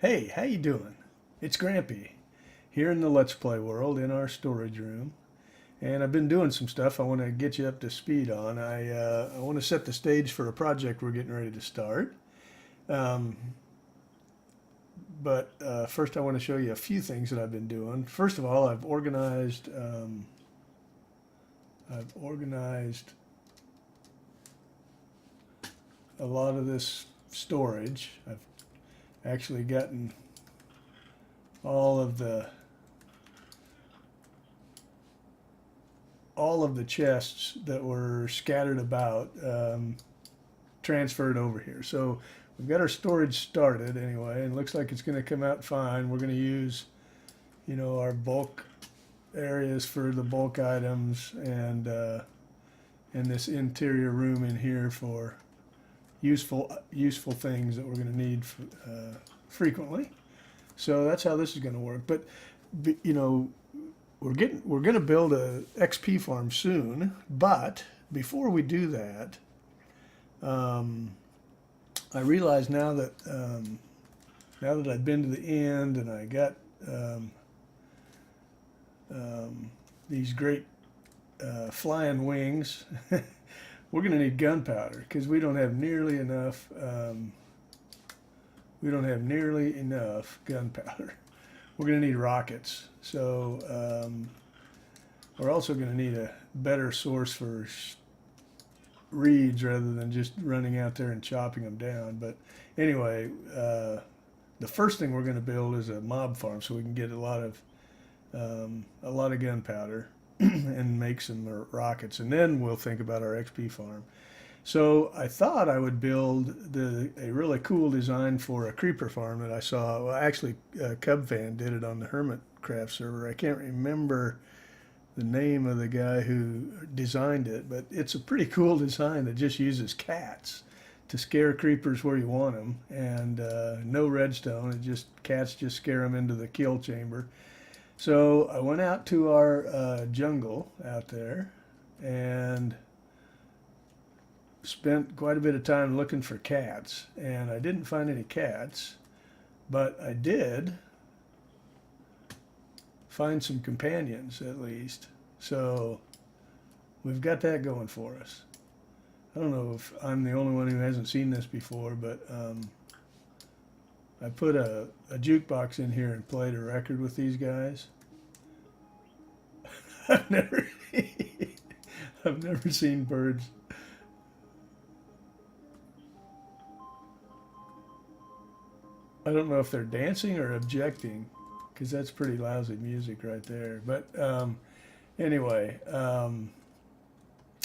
Hey, how you doing? It's Grampy here in the Let's Play world in our storage room, and I've been doing some stuff I want to get you up to speed on. I want to set the stage for a project we're getting ready to start. Um, but first, I want to show you a few things that I've been doing. First of all, I've organized a lot of this storage. I've actually gotten all of the all of the chests that were scattered about transferred over here. So we've got our storage started anyway, and it looks like it's going to come out fine. We're going to use, our bulk areas for the bulk items, and this interior room in here for useful things that we're going to need frequently. So that's how this is going to work. But we're going to build a XP farm soon. But before we do that, I realize now that I've been to the end and I got these great flying wings, we're going to need gunpowder because we don't have nearly enough. We don't have nearly enough gunpowder. We're going to need rockets. So we're also going to need a better source for reeds rather than just running out there and chopping them down. But anyway, the first thing we're going to build is a mob farm so we can get a lot of gunpowder and make some rockets, and then we'll think about our XP farm. So I thought I would build a really cool design for a creeper farm that I saw. Well, actually, Cub Fan did it on the Hermitcraft server. I can't remember the name of the guy who designed it, but it's a pretty cool design that just uses cats to scare creepers where you want them, and no redstone. Cats just scare them into the kill chamber. So I went out to our jungle out there and spent quite a bit of time looking for cats, and I didn't find any cats, but I did find some companions at least. So we've got that going for us. I don't know if I'm the only one who hasn't seen this before, but I put a jukebox in here and played a record with these guys. I've never, I've never seen birds. I don't know if they're dancing or objecting, because that's pretty lousy music right there. But anyway,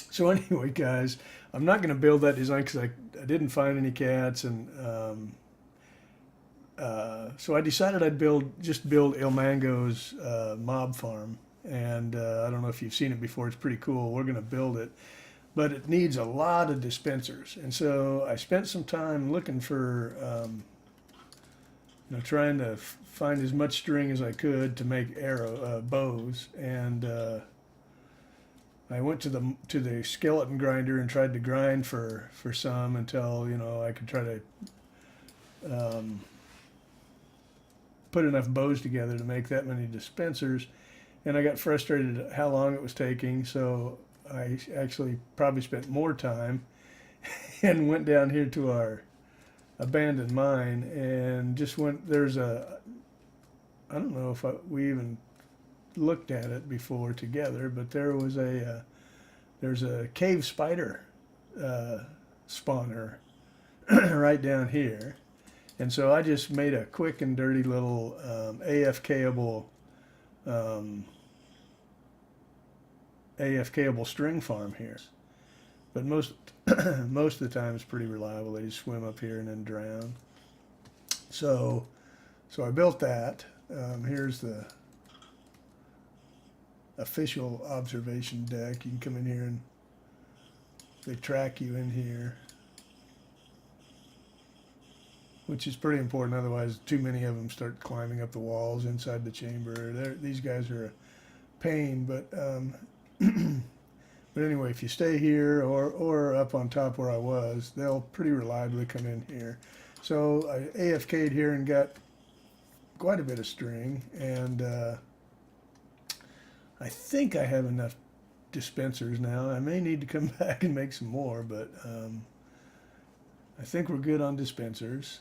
so anyway, guys, I'm not going to build that design because I didn't find any cats, and so I decided I'd just build Il Mango's mob farm, and I don't know if you've seen it before. It's pretty cool. We're going to build it, but it needs a lot of dispensers, and so I spent some time looking for, trying to find as much string as I could to make bows, and I went to the skeleton grinder and tried to grind for some until I could try to put enough bows together to make that many dispensers, and I got frustrated at how long it was taking, so I actually probably spent more time and went down here to our abandoned mine and just went. I don't know if we even looked at it before together, but there's a cave spider spawner right down here. And so I just made a quick and dirty little AFKable string farm here. But most most of the time it's pretty reliable. They just swim up here and then drown. So I built that. Here's the official observation deck. You can come in here and they track you in here, which is pretty important. Otherwise, too many of them start climbing up the walls inside the chamber. These guys are a pain, but but anyway, if you stay here or up on top where I was, they'll pretty reliably come in here. So I AFK'd here and got quite a bit of string, and I think I have enough dispensers now. I may need to come back and make some more, but I think we're good on dispensers.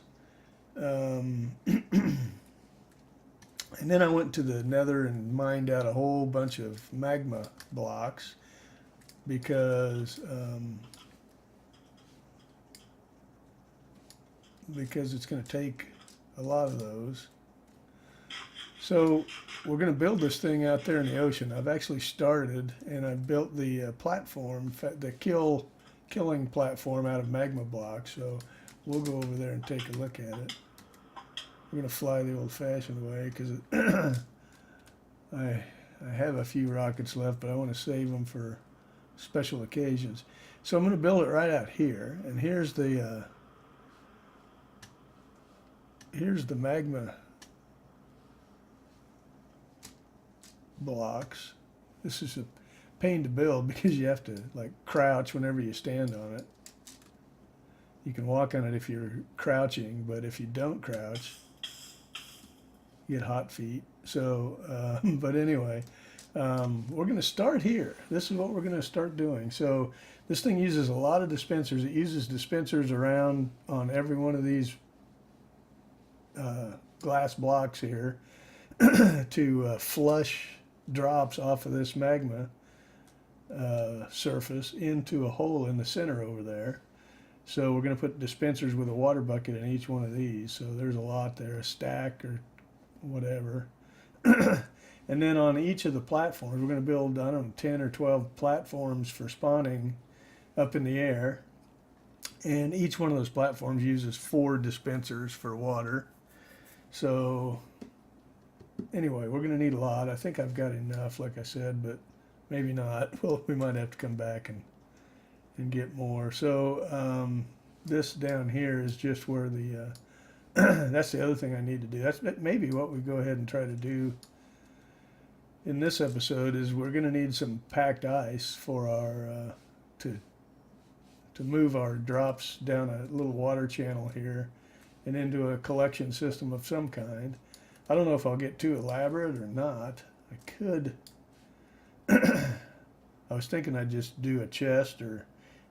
And then I went to the nether and mined out a whole bunch of magma blocks because it's going to take a lot of those. So we're going to build this thing out there in the ocean. I've actually started, and I've built the platform, the killing platform out of magma blocks. So we'll go over there and take a look at it. We're going to fly the old-fashioned way because I have a few rockets left, but I want to save them for special occasions. So I'm going to build it right out here, and here's the magma blocks. This is a pain to build because you have to like crouch whenever you stand on it. You can walk on it if you're crouching, but if you don't crouch, you get hot feet. So, but anyway, we're going to start here. This is what we're going to start doing. So this thing uses a lot of dispensers. It uses dispensers around on every one of these glass blocks here to flush drops off of this magma surface into a hole in the center over there. So we're going to put dispensers with a water bucket in each one of these. So there's a lot there, a stack or whatever. And then on each of the platforms, we're going to build, I don't know, 10 or 12 platforms for spawning up in the air. And each one of those platforms uses 4 dispensers for water. So anyway, we're going to need a lot. I think I've got enough, like I said, but maybe not. Well, we might have to come back and get more. So this down here is just where the that's the other thing I need to do. That's maybe what we go ahead and try to do in this episode is we're going to need some packed ice for our to move our drops down a little water channel here and into a collection system of some kind. I don't know if I'll get too elaborate or not. I could. I was thinking I'd just do a chest or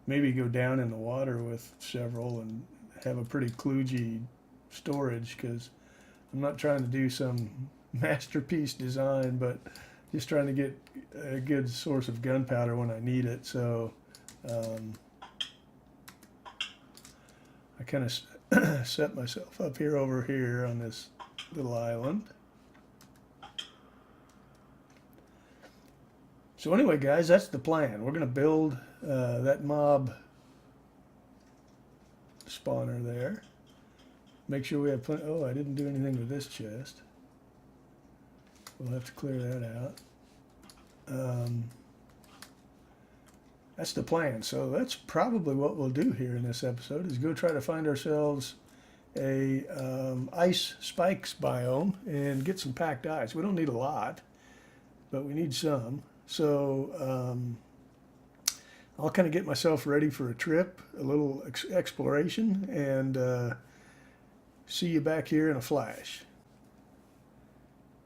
maybe go down in the water with several and have a pretty kludgy storage because I'm not trying to do some masterpiece design, but just trying to get a good source of gunpowder when I need it. So I kind of set myself up here over here on this little island. So anyway, guys, that's the plan. We're going to build that mob spawner there. Make sure we have plenty. Oh, I didn't do anything with this chest. We'll have to clear that out. That's the plan. So that's probably what we'll do here in this episode is go try to find ourselves a ice spikes biome and get some packed ice. We don't need a lot, but we need some. So I'll kind of get myself ready for a trip, a little exploration, and see you back here in a flash.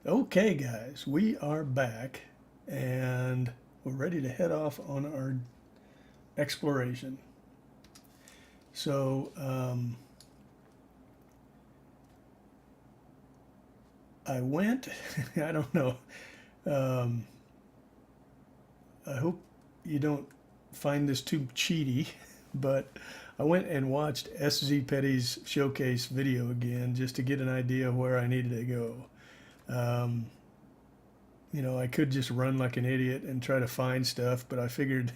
Okay, guys, we are back, and we're ready to head off on our exploration. So I went, I don't know, I hope you don't find this too cheaty, but I went and watched SZ Petty's showcase video again just to get an idea of where I needed to go. You know, I could just run like an idiot and try to find stuff, but I figured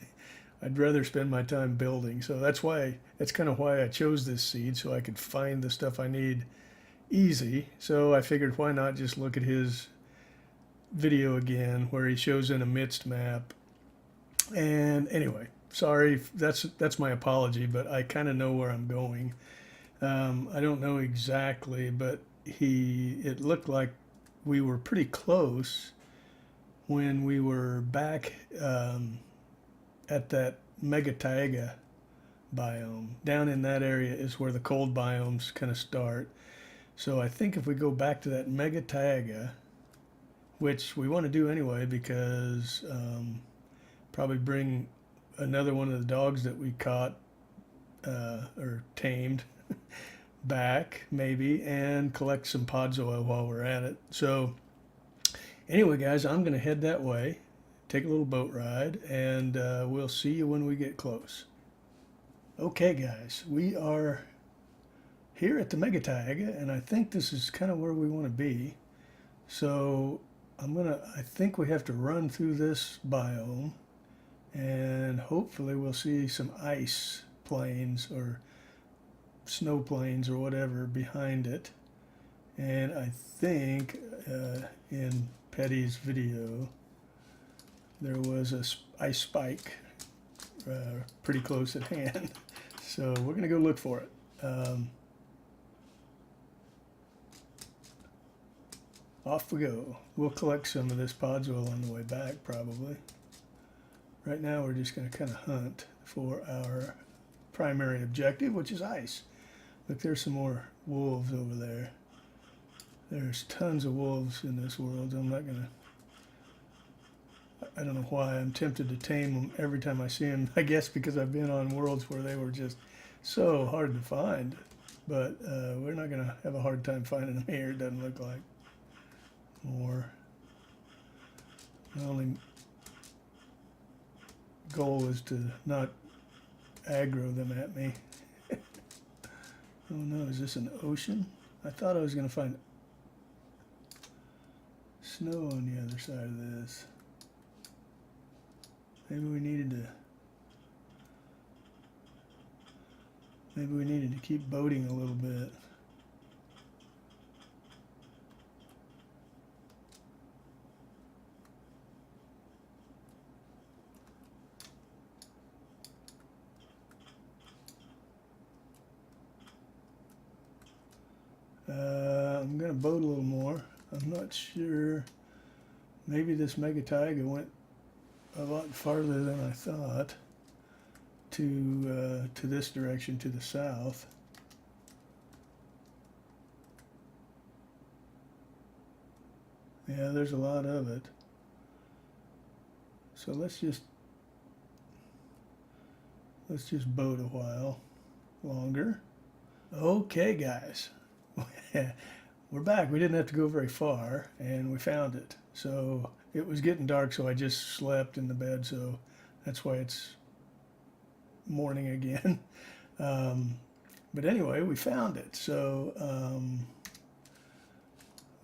I'd rather spend my time building. So that's kind of why I chose this seed, so I could find the stuff I need easy. So I figured why not just look at his video again where he shows in a midst map. And anyway, sorry, that's my apology, but I kind of know where I'm going. I don't know exactly, but it looked like we were pretty close when we were back at that Mega Taiga biome. Down in that area is where the cold biomes kind of start. So I think if we go back to that Mega Taiga, which we want to do anyway because probably bring another one of the dogs that we caught or tamed back maybe, and collect some Podzol while we're at it. So anyway, guys, I'm going to head that way, take a little boat ride, and we'll see you when we get close. Okay, guys, we are here at the Mega Taiga, and I think this is kind of where we want to be. So I think we have to run through this biome, and hopefully we'll see some ice plains or snow plains or whatever behind it. And I think in Petty's video there was a ice spike pretty close at hand. So we're gonna go look for it. Off we go. We'll collect some of this Podzol on the way back probably. Right now we're just going to kind of hunt for our primary objective, which is ice. Look, there's some more wolves over there. There's tons of wolves in this world. I don't know why I'm tempted to tame them every time I see them. I guess because I've been on worlds where they were just so hard to find. But we're not going to have a hard time finding them here, it doesn't look like. More. My only goal is to not aggro them at me. Oh no, is this an ocean? I thought I was going to find snow on the other side of this. Maybe we needed to keep boating a little bit. I'm going to boat a little more. I'm not sure. Maybe this Mega Taiga went a lot farther than I thought to this direction to the south. Yeah, there's a lot of it. So let's just boat a while longer. Okay, guys. We're back. We didn't have to go very far, and we found it. So it was getting dark, so I just slept in the bed, so that's why it's morning again. But anyway, we found it. So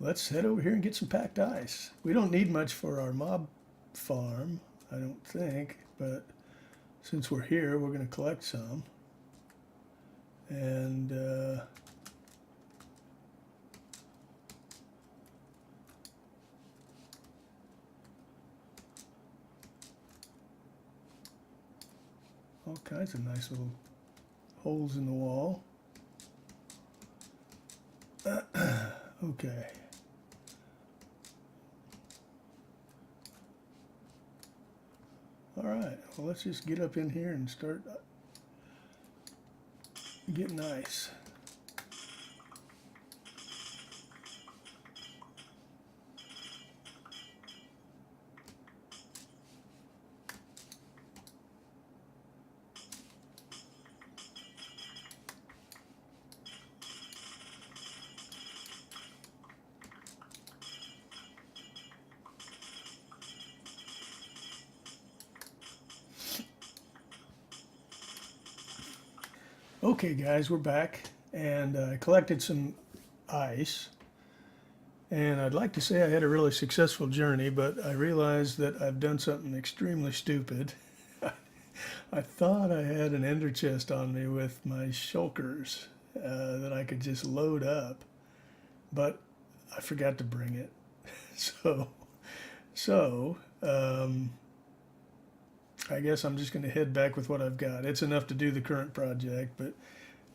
let's head over here and get some packed ice. We don't need much for our mob farm, I don't think, but since we're here, we're going to collect some. And all kinds of nice little holes in the wall. Okay. All right, well, let's just get up in here and start getting ice. Okay, guys, we're back, and I collected some ice, and I'd like to say I had a really successful journey, but I realized that I've done something extremely stupid. I thought I had an ender chest on me with my shulkers that I could just load up, but I forgot to bring it. So I guess I'm just going to head back with what I've got. It's enough to do the current project, but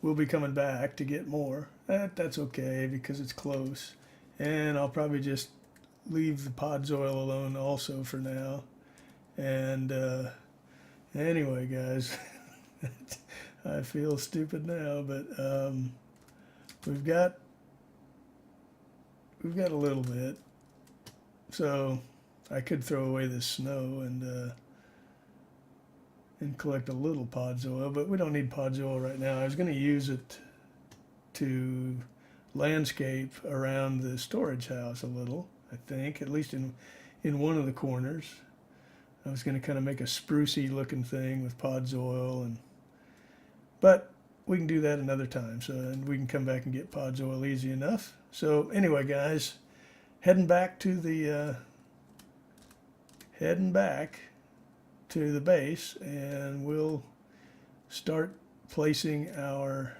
we'll be coming back to get more. That's okay because it's close. And I'll probably just leave the Podzol alone also for now. And anyway, guys, I feel stupid now, but we've got we've got a little bit. So I could throw away this snow and collect a little Pods oil, but we don't need Pods oil right now. I was going to use it to landscape around the storage house a little, I think, at least in one of the corners. I was going to kind of make a sprucey looking thing with Pods oil, but we can do that another time. So and we can come back and get Pods oil easy enough. So anyway, guys, heading back to the base, and we'll start placing our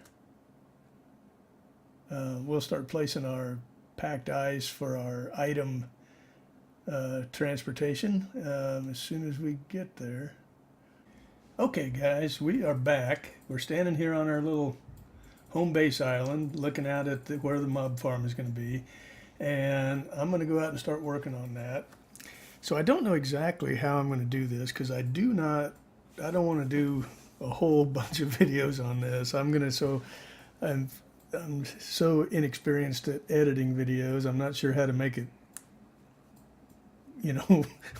packed ice for our item transportation as soon as we get there. Okay, guys, we are back. We're standing here on our little home base island, looking out at where the mob farm is going to be, and I'm going to go out and start working on that. So I don't know exactly how I'm going to do this because I don't want to do a whole bunch of videos on this. I'm so inexperienced at editing videos. I'm not sure how to make it,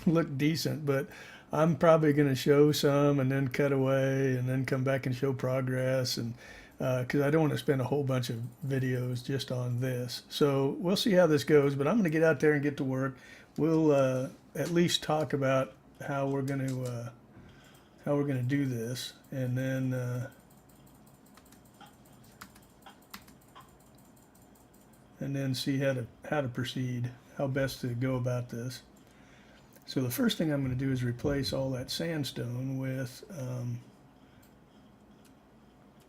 look decent, but I'm probably going to show some and then cut away and then come back and show progress, and because I don't want to spend a whole bunch of videos just on this. So we'll see how this goes, but I'm going to get out there and get to work. We'll at least talk about how we're going to do this, and then see how to proceed, how best to go about this. So the first thing I'm going to do is replace all that sandstone with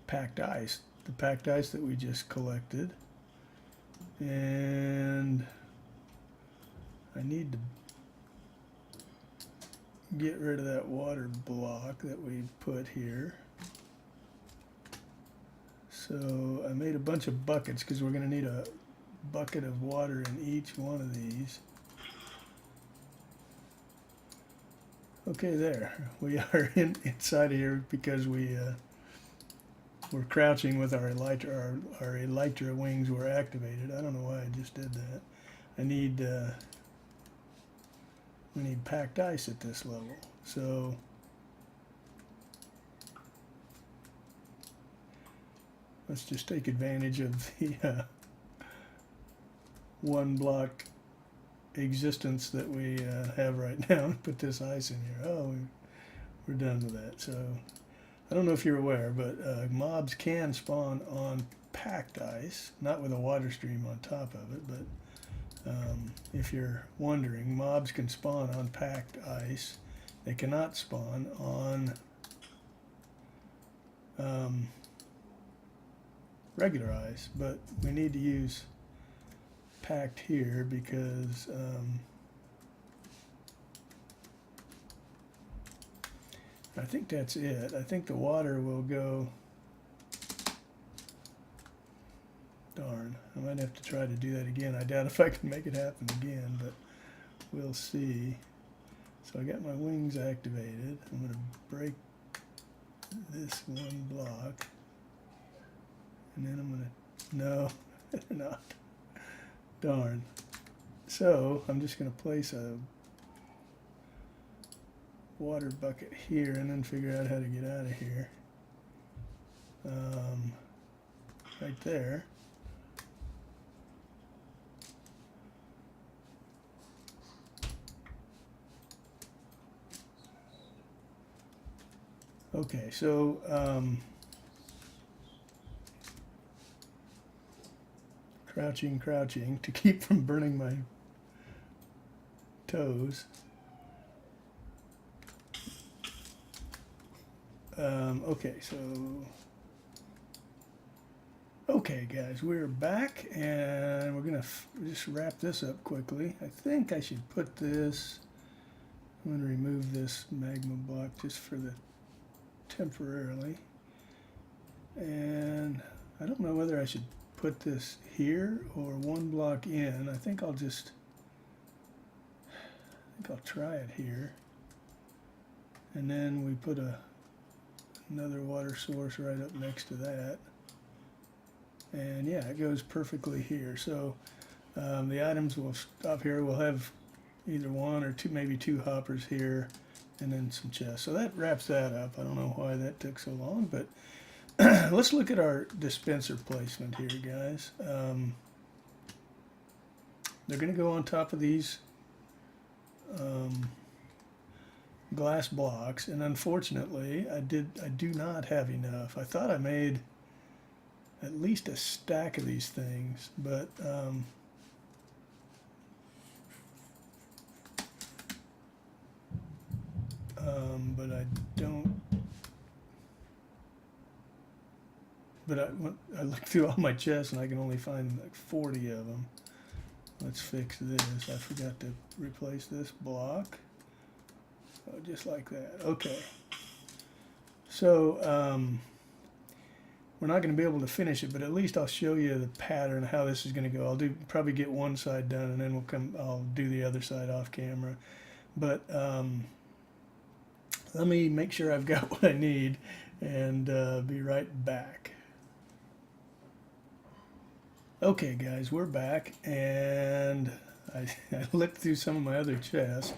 packed ice, the packed ice that we just collected, and I need to get rid of that water block that we put here. So I made a bunch of buckets because we're going to need a bucket of water in each one of these. Okay, there we are inside of here because we're crouching with our elytra wings were activated. I don't know why I just did that. We need packed ice at this level. So let's just take advantage of the one block existence that we have right now and put this ice in here. Oh, we're done with that. So I don't know if you're aware, but mobs can spawn on packed ice, not with a water stream on top of it, but if you're wondering, mobs can spawn on packed ice. They cannot spawn on regular ice, but we need to use packed here because I think that's it. I think the water will go. Darn, I might have to try to do that again. I doubt if I can make it happen again, but we'll see. So I got my wings activated. I'm going to break this one block, and then I'm going to, no, they're not. Darn. So I'm just going to place a water bucket here and then figure out how to get out of here. Right there. Okay, so crouching to keep from burning my toes. Okay, guys, we're back, and we're gonna just wrap this up quickly. I think I should put this. I'm gonna remove this magma block just for the temporarily, and I don't know whether I should put this here or one block in. I think I'll try it here, and then we put another water source right up next to that, and yeah, it goes perfectly here. So The items will stop here. We'll have either one or two, maybe two hoppers here, and then some chests. So that wraps that up. I don't know why that took so long, but let's look at our dispenser placement here, guys. They're going to go on top of these glass blocks, and unfortunately, I do not have enough. I thought I made at least a stack of these things, but I don't. But I looked through all my chests and I can only find like 40 of them. Let's fix this. I forgot to replace this block. Oh, just like that. Okay. So we're not going to be able to finish it, but at least I'll show you the pattern of how this is going to go. I'll probably get one side done, and then I'll do the other side off camera. But let me make sure I've got what I need, and be right back. Okay, guys, we're back, and I looked through some of my other chests,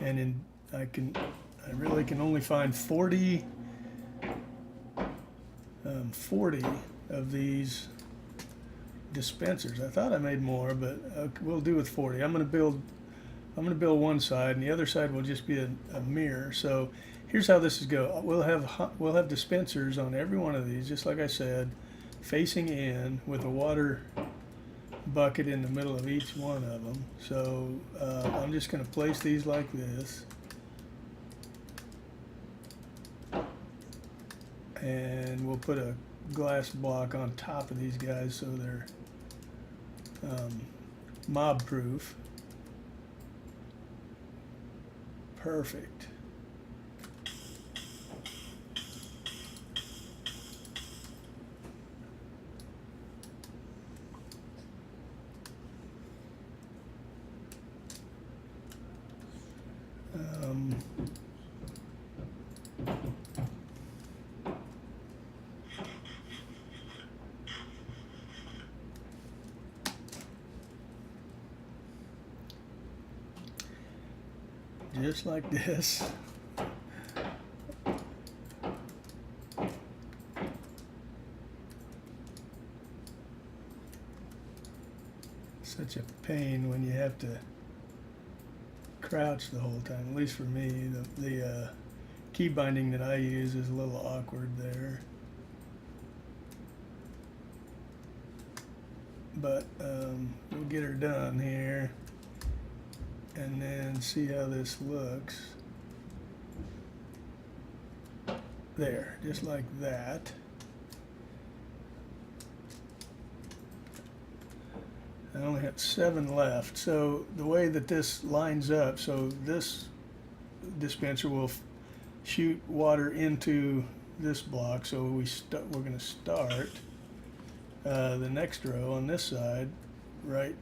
and I really can only find 40 of these dispensers. I thought I made more, but we'll do with 40. I'm gonna build one side, and the other side will just be a mirror. So here's how this is go. We'll have dispensers on every one of these, just like I said, facing in with a water bucket in the middle of each one of them. So I'm just going to place these like this, and we'll put a glass block on top of these guys so they're mob proof. Perfect. Just like this. Such a pain when you have to crouch the whole time. At least for me, the key binding that I use is a little awkward there. But we'll get her done here, and then see how this looks. There, just like that. I only have 7 left. So the way that this lines up, so this dispenser will shoot water into this block. So we're going to start the next row on this side right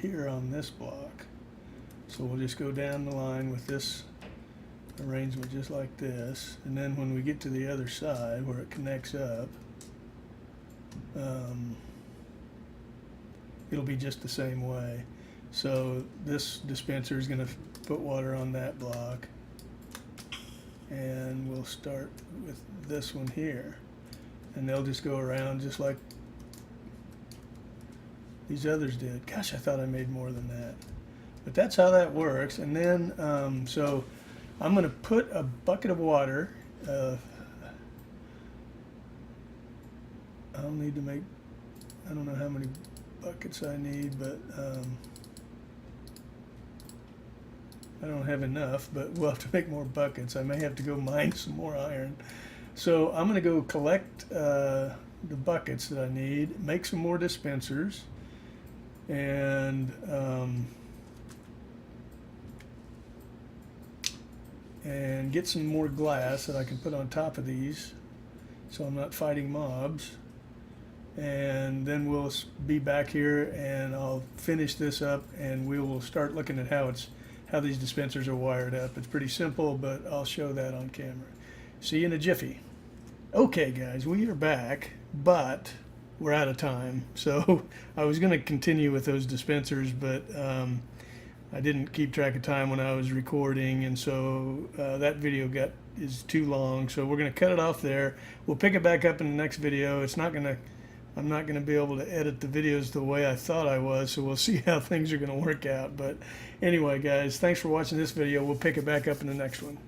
here on this block. So we'll just go down the line with this arrangement just like this, and then when we get to the other side where it connects up, it'll be just the same way. So this dispenser is going to put water on that block, and we'll start with this one here, and they'll just go around just like these others did. Gosh, I thought I made more than that. But that's how that works. And then, so I'm going to put a bucket of water. I'll need to make, I don't know how many buckets I need, but I don't have enough, but we'll have to make more buckets. I may have to go mine some more iron. So I'm going to go collect the buckets that I need, make some more dispensers, and get some more glass that I can put on top of these so I'm not fighting mobs. And then we'll be back here, and I'll finish this up, and we will start looking at how these dispensers are wired up. It's pretty simple, but I'll show that on camera. See you in a jiffy. Okay guys, we are back, but we're out of time. So I was going to continue with those dispensers, but I didn't keep track of time when I was recording, and so that video is too long. So we're going to cut it off there. We'll pick it back up in the next video. I'm not going to be able to edit the videos the way I thought I was, so we'll see how things are going to work out. But anyway, guys, thanks for watching this video. We'll pick it back up in the next one.